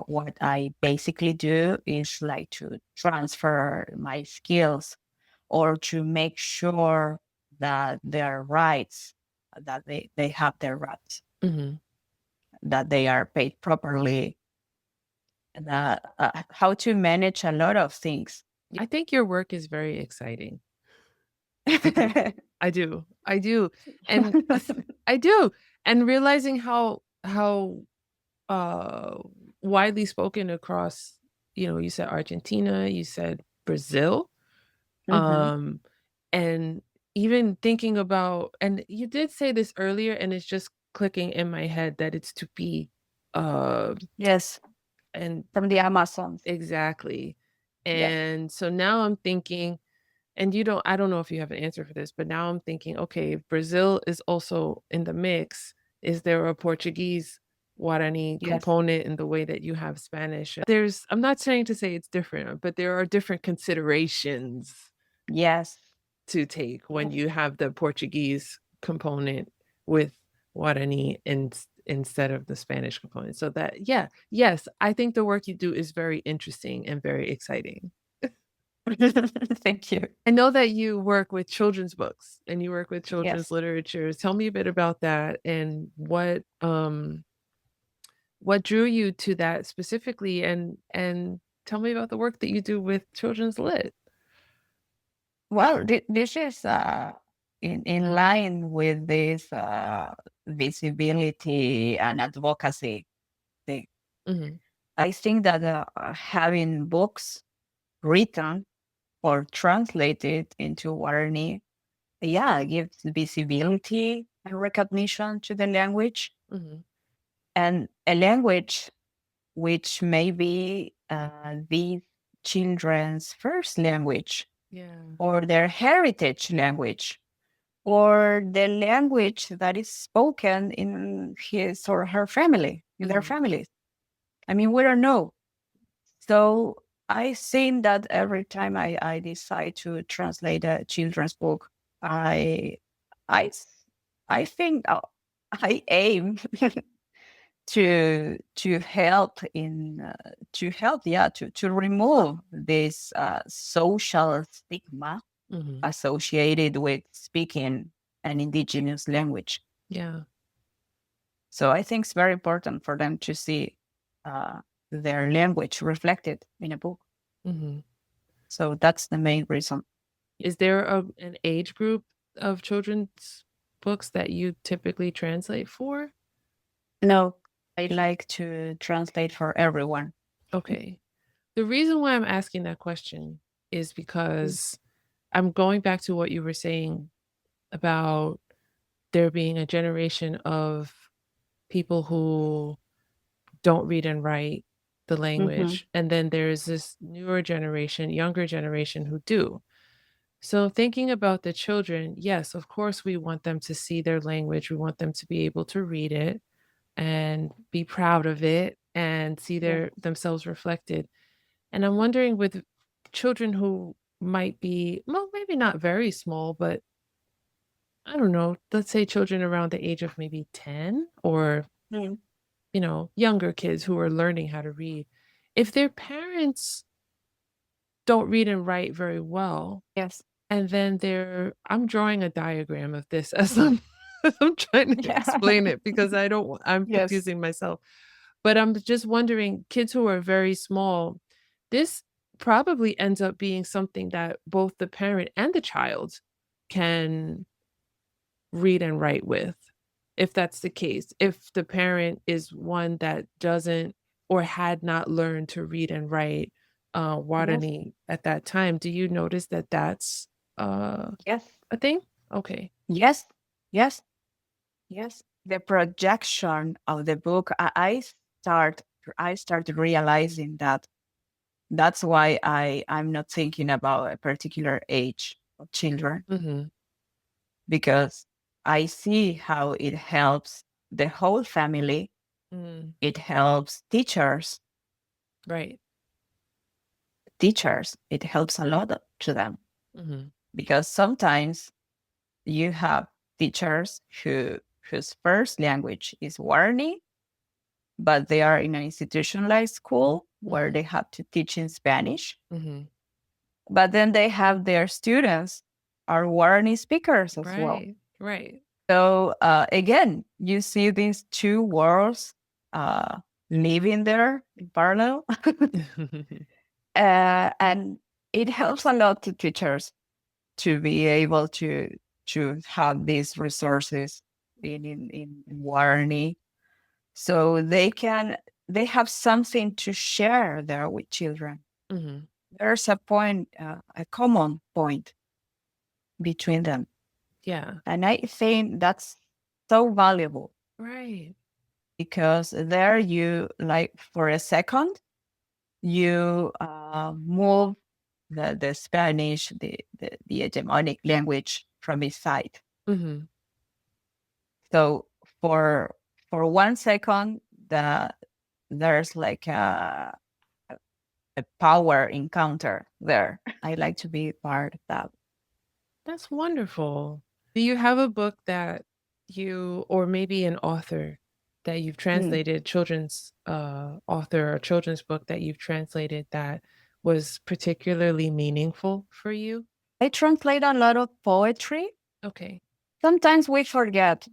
What I basically do is like to transfer my skills or to make sure that their rights, that they have their rights, Mm-hmm. that they are paid properly, that how to manage a lot of things. I think your work is very exciting. I do. I do. I do. And I do. And realizing how uh widely spoken across, you said Argentina, you said Brazil. Hmm. Um and even thinking about, and you did say this earlier and it's just clicking in my head that it's to be uh Yes, and from the Amazons. exactly. Yes, And so now I'm thinking, and I don't know if you have an answer for this, but now I'm thinking, okay, if Brazil is also in the mix, is there a Portuguese Guarani yes, component in the way that you have Spanish? I'm not saying to say it's different, but there are different considerations yes, to take when yes. you have the Portuguese component with Guarani instead of the Spanish component. So that, yeah, yes, I think the work you do is very interesting and very exciting. Thank you. I know that you work with children's books and you work with children's Yes. literature. Tell me a bit about that and what what drew you to that specifically, and tell me about the work that you do with children's lit. Well, this is in line with this visibility and advocacy thing. Hmm. I think that having books written or translated into Guarani, yeah, gives visibility and recognition to the language, Hmm. and a language which may be these children's first language Yeah. or their heritage language or the language that is spoken in his or her family, in their Hmm. families. I mean, we don't know. So I think that every time I decide to translate a children's book, I, I, I think I aim to help, yeah, to remove this social stigma Hmm. associated with speaking an indigenous language. Yeah. So I think it's very important for them to see uh, their language reflected in a book. Hmm. So that's the main reason. Is there an age group of children's books that you typically translate for? No, I like to translate for everyone. Okay. The reason why I'm asking that question is Mm. because I'm going back to what you were saying about there being a generation of people who don't read and write the Mhm. language. And then there's this newer generation, younger generation who do. So, thinking about the children, yes, of course, we want them to see their language. We want them to be able to read it and be proud of it and see Yes. themselves reflected. And I'm wondering with children who might be, well, maybe not very small, but I don't know, let's say children around the age of maybe 10 or, Mm. younger kids who are learning how to read. If their parents don't read and write very well, Yes. and then I'm drawing a diagram of this as I'm trying to Yeah. explain it because I'm Yes. confusing myself. But I'm just wondering, kids who are very small, this probably ends up being something that both the parent and the child can read and write with, if that's the case. If the parent is one that doesn't or had not learned to read and write Yes. Guarani at that time, do you notice that that's uh, Yes. a thing? Okay. Yes. Yes. Yes. The projection of the book, start I started realizing that that's why I'm not thinking about a particular age of children, Hmm. because I see how it helps the whole family. Mm, It helps right. teachers. It helps a lot to them, Hmm. because sometimes you have teachers whose first language is Guarani, but they are in an institutionalized school where Hmm. they have to teach in Spanish. Hmm. But then they have their students are Guarani speakers as well. Right. Right. So again, you see these two worlds uh, living there in parallel, and it helps a lot to teachers to be able to have these resources in Guarani, so they have something to share there with children. Hmm. There's a point, a common point between them. Yeah. And I think that's so valuable, Right. because there you, like, for a second, you move the Spanish, the hegemonic language from its side. Hmm. So for 1 second, there's like a power encounter there. I like to be part of that. That's wonderful. Do you have a book or maybe an author that you've Mm. translated, children's author or children's book that you've translated that was particularly meaningful for you? I translate a lot of poetry. Okay. Sometimes we forget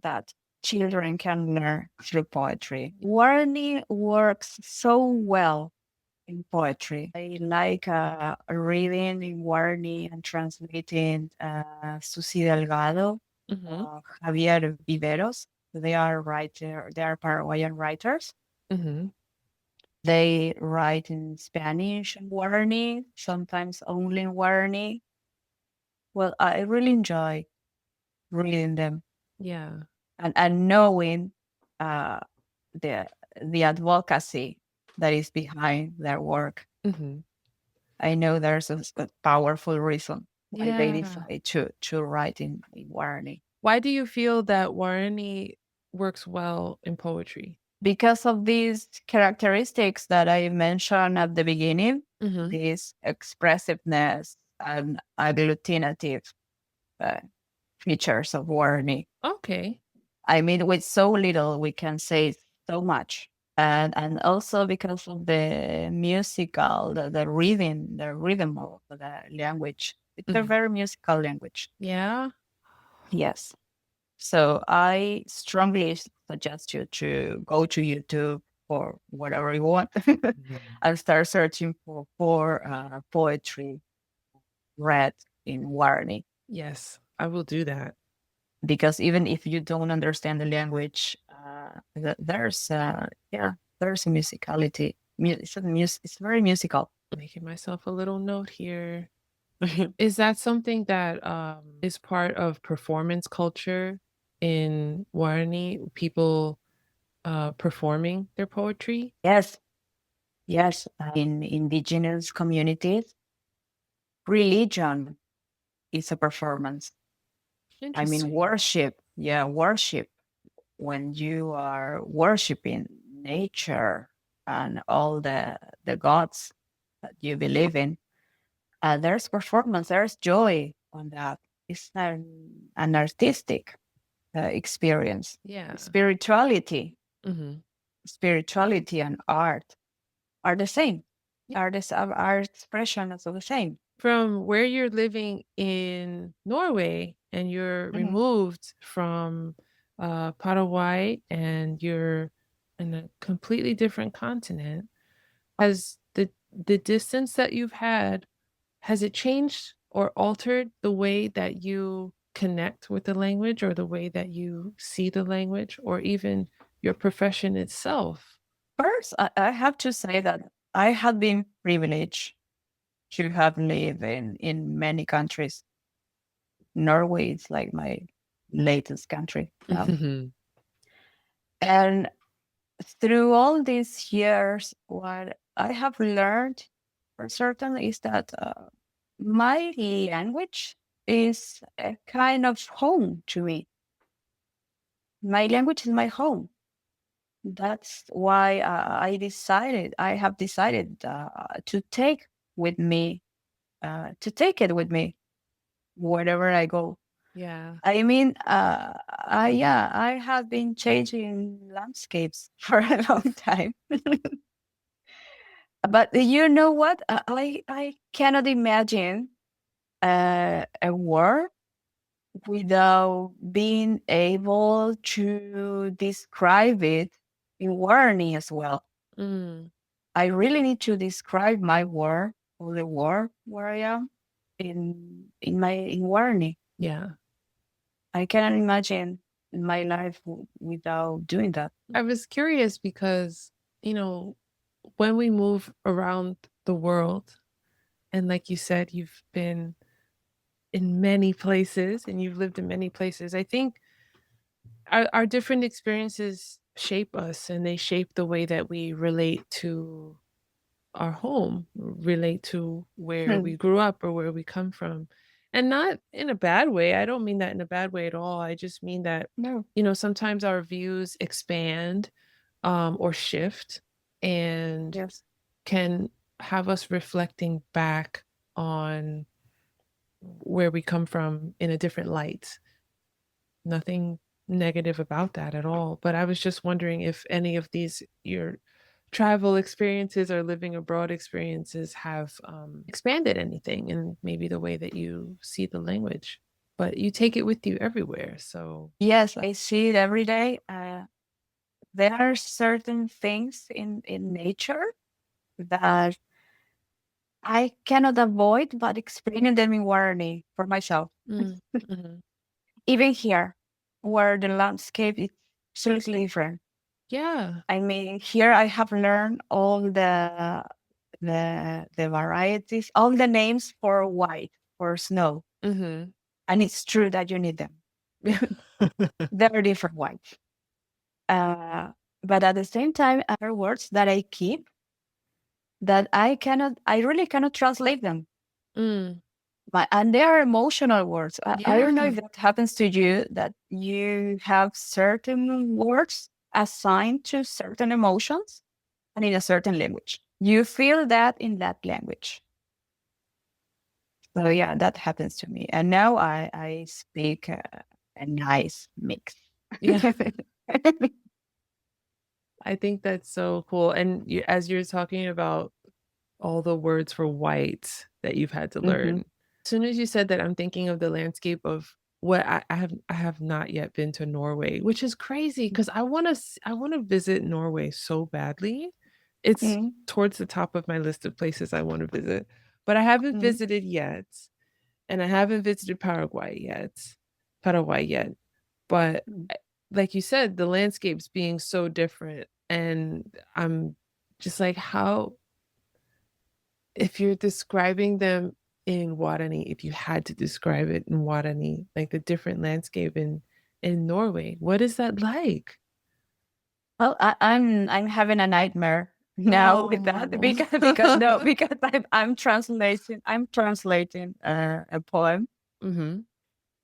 that. children can learn through poetry. Guarani works so well in poetry. I like reading in Guarani and translating Susi Delgado, Mm-hmm. Javier Viveros. They are Paraguayan writers. Mm-hmm. They write in Spanish and Guarani, sometimes only in Guarani. Well, I really enjoy reading them Yeah. and knowing uh, the the advocacy that is behind their work. Mm-hmm. I know there's a powerful reason why they Yeah. decide to write in Guarani. Why do you feel that Guarani works well in poetry? Because of these characteristics that I mentioned at the beginning, Mm-hmm. this expressiveness and agglutinative uh, features of Guarani. Okay. I mean, with so little, we can say so much. And also because of the musical, the rhythm of the language. It's a Mm-hmm. very musical language. Yeah. Yes. So I strongly suggest you to go to YouTube or whatever you want Mhm. and start searching for poetry read in Guarani. Yes, I will do that. Because even if you don't understand the language, yeah, there's a musicality. It's very musical. Making myself a little note here. Is that something that is part of performance culture in Guarani? People performing their poetry? Yes, yes. In indigenous communities, religion is a performance. I mean, Interesting. worship. Yeah, worship. When you are worshiping nature and all the gods that you believe in, there's performance, there's joy on that. It's an artistic experience. Yeah. Spirituality, Hmm. spirituality and art are the same. Yeah. Our expression is the same. From where you're living in Norway and you're Mhm. removed from Paraguay and you're in a completely different continent, has the distance that you've had, has it changed or altered the way that you connect with the language or the way that you see the language or even your profession itself? First, I have to say that I have been privileged to have lived in many countries. Norway is like my latest country now. Mhm. And through all these years, what I have learned for certain is that my language is a kind of home to me. My language is my home. That's why I have decided to to take it with me wherever I go. Yeah. I mean, I have been changing landscapes for a long time. But you know what? I cannot imagine a word without being able to describe it in warning as well. Mm, I really need to describe my word or the word where I am in warning. yeah. I cannot imagine my life without doing that. I was curious because, you know, when we move around the world, and like you said, you've been in many places and you've lived in many places, I think our different experiences shape us and they shape the way that we relate to our home, relate to where Hmm. we grew up or where we come from. And not in a bad way. I don't mean that in a bad way at all. I just mean that, No. sometimes our views expand or shift and Yes. can have us reflecting back on where we come from in a different light. Nothing negative about that at all. But I was just wondering if any of these, your travel experiences or living abroad experiences have expanded anything in maybe the way that you see the language. but you take it with you everywhere. So, Yes, I see it every day. There are certain things in nature that I cannot avoid but explaining them in Guarani for myself. mm, mhm. Even here, where the landscape is absolutely different. Yeah. I mean, here I have learned all the varieties, all the names for white, for snow. Hmm. And it's true that you need them. They're different whites. Uh, but at the same time, other words that I keep that I really cannot translate them. Mm, And they are emotional words. I don't know yeah. if that happens to you, that you have certain words assigned to certain emotions and in a certain language. You feel that in that language. So yeah, that happens to me. And now I speak a nice mix. Yeah. I think that's so cool. And as you're talking about all the words for white that you've had to Hmm. learn, as soon as you said that, I'm thinking of the landscape of what I have not yet been to Norway, which is crazy because I want to visit Norway so badly. It's Mm-hmm. towards the top of my list of places I want to visit, but I haven't visited yet, and I haven't visited Paraguay yet. But like you said, the landscapes being so different, and I'm just like, how, if you're describing them in Guarani, if you had to describe it in Guarani, like the different landscape in Norway, what is that like? Well, I'm having a nightmare now with that Oh. because no, because I'm translating a poem, Hmm.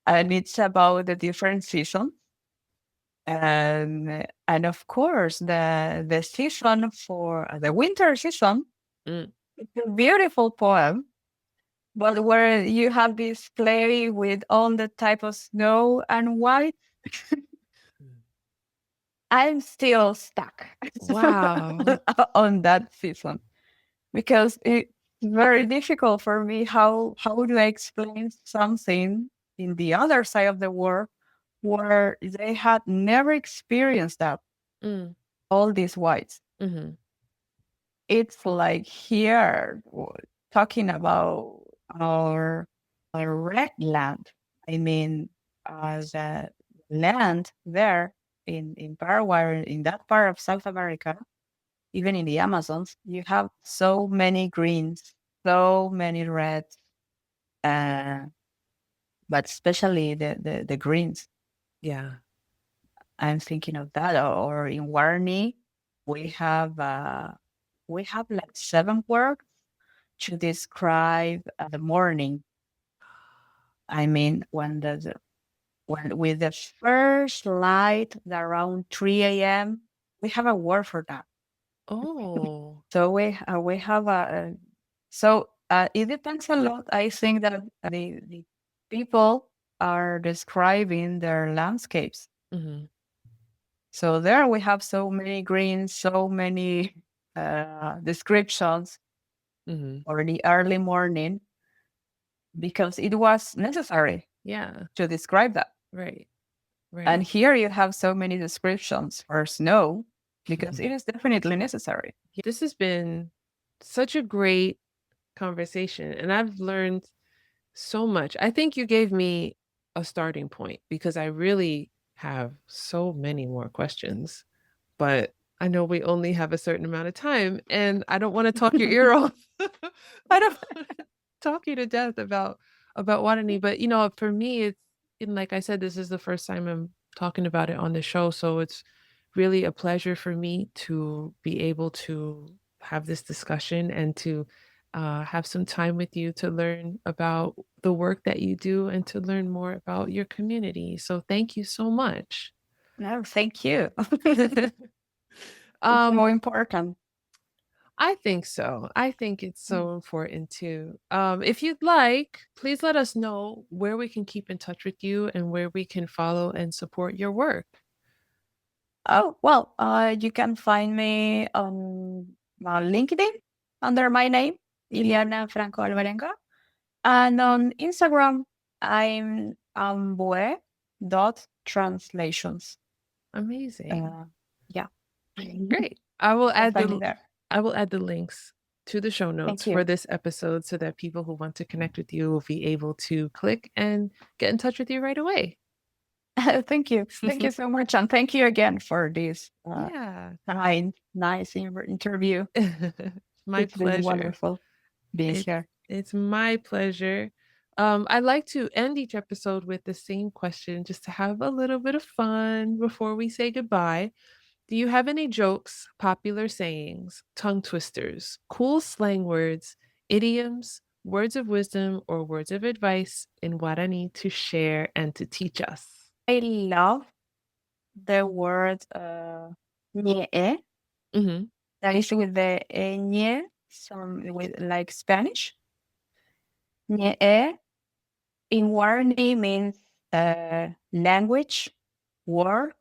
and it's about the different seasons. And of course the season for the winter season, Mm. it's a beautiful poem, but where you have this play with all the type of snow and white, I'm still stuck Wow. on that season because it's very difficult for me. How do I explain something in the other side of the world where they had never experienced that, Mm. all these whites? Hmm. It's like here talking about our red land. I mean, the land there in Paraguay, in that part of South America, even in the Amazons, you have so many greens, so many reds, uh, but especially the greens. Yeah. I'm thinking of that. Or in Guarani, we have like 7 words to describe the morning. I mean, when with the first light around 3 a.m., we have a word for that. Oh. So we have it depends a lot. I think that the people are describing their landscapes. Hmm. So there we have so many greens, so many descriptions Hmm. for the early morning because it was necessary Yeah. to describe that. Right. And Right. here you have so many descriptions for snow because it is definitely necessary. This has been such a great conversation, and I've learned so much. I think you gave me a starting point because I really have so many more questions, but I know we only have a certain amount of time, and I don't want to talk your ear off. I don't want to talk you to death about Guarani, but for me, it's, and like I said, this is the first time I'm talking about it on the show, so it's really a pleasure for me to be able to have this discussion and to have some time with you to learn about the work that you do and to learn more about your community. So thank you so much. No, thank you. It's Um, so important. I think so. I think it's so important too. If you'd like, please let us know where we can keep in touch with you and where we can follow and support your work. Oh, well, you can find me on LinkedIn under my name, Iliana Franco Alvarenga, and on Instagram I'm Translations. Amazing. Yeah. Great. I'll find it there. I will add the links to the show notes Thank for you. this episode so that people who want to connect with you will be able to click and get in touch with you right away. Thank you. Thank you so much. And thank you again for this Yeah. nice interview. My It's been pleasure. wonderful being here. It's my pleasure. I like to end each episode with the same question just to have a little bit of fun before we say goodbye. Do you have any jokes, popular sayings, tongue twisters, cool slang words, idioms, words of wisdom, or words of advice in Guarani to share and to teach us? I love the word ñe. Mm-hmm. That is with the ñe, some with like Spanish. Ñe in Guarani means language, word,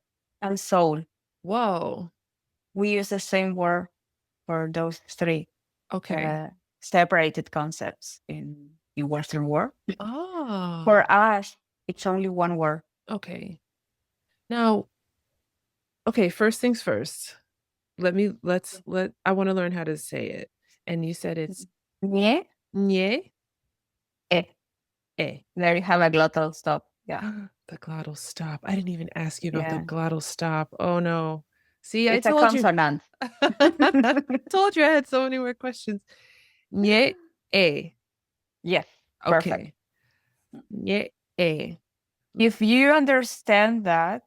and soul. Whoa. We use the same word for those three Okay. separated concepts in Western world. Oh, For us, it's only one word. okay. Now, okay, first things first. I want to learn how to say it. And you said it's Ñe, nye e. e. There you have a glottal stop. Yeah. The glottal stop. I didn't even ask you about the Yeah. glottal stop. Oh no. See, I It's a told you. consonant. Told you I had so many more questions. Nye e. Yes. Perfect. Okay. Nye e. If you understand that,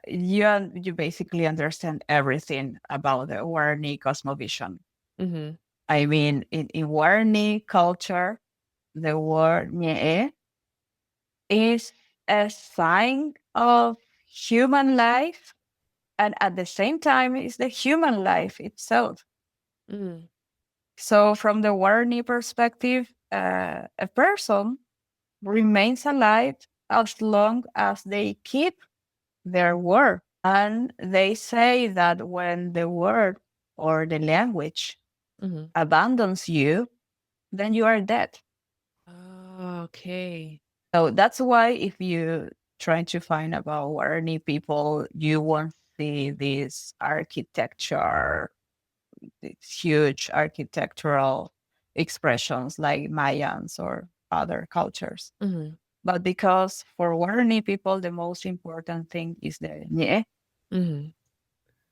you basically understand everything about the Guarani cosmovision. Mm-hmm. I mean, in Guarani culture, the word "ñe" is a sign of human life, and at the same time, is the human life itself. Mm. So, from the Guarani perspective, a person remains alive as long as they keep their word. And they say that when the word or the language Mm-hmm. abandons you, then you are dead. Oh, okay. So that's why if you try to find about Guarani people, you won't see this architecture, these huge architectural expressions like Mayans or other cultures. Mm-hmm. But because for Guarani people, the most important thing is the ñe, Mm-hmm.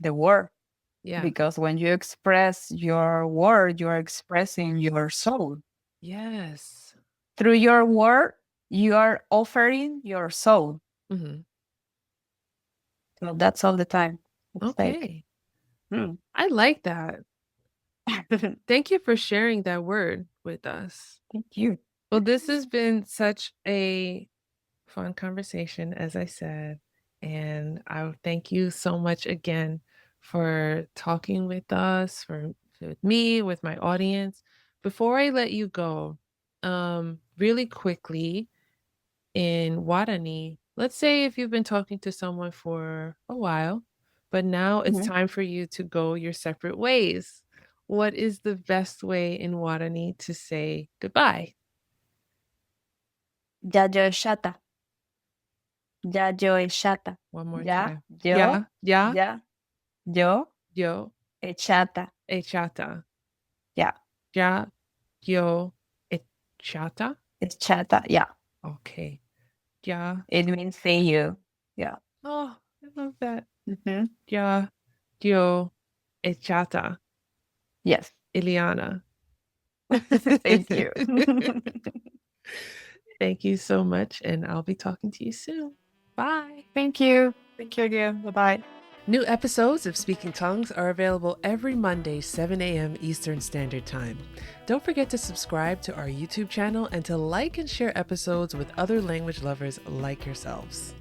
the word. Yeah. Because when you express your word, you're expressing your soul. Yes. Through your word, you are offering your soul. Mm-hmm. So that's all the time. It's Okay. like, I like that. Thank you for sharing that word with us. Thank you. Well, this has been such a fun conversation, as I said. And I thank you so much again for talking with us, with me, with my audience. Before I let you go, really quickly in Guarani, let's say if you've been talking to someone for a while, but now it's Mhm. time for you to go your separate ways. What is the best way in Guarani to say goodbye? Ya yo es chata. Ya yo es chata. One more Ya, time. yo, Ya, ya, ya, yo yo, es chata. echata. Ya, Ya, yo, echata. es chata. Yeah. Okay. Ya. It means see you. Yeah. Oh, I love that. Mhm. Ya, yo, echata. Yes. Iliana. Thank you. Thank you so much, and I'll be talking to you soon. Bye. Thank you. Thank you again. Bye bye. New episodes of Speaking Tongues are available every Monday, 7 a.m. Eastern Standard Time. Don't forget to subscribe to our YouTube channel and to like and share episodes with other language lovers like yourselves.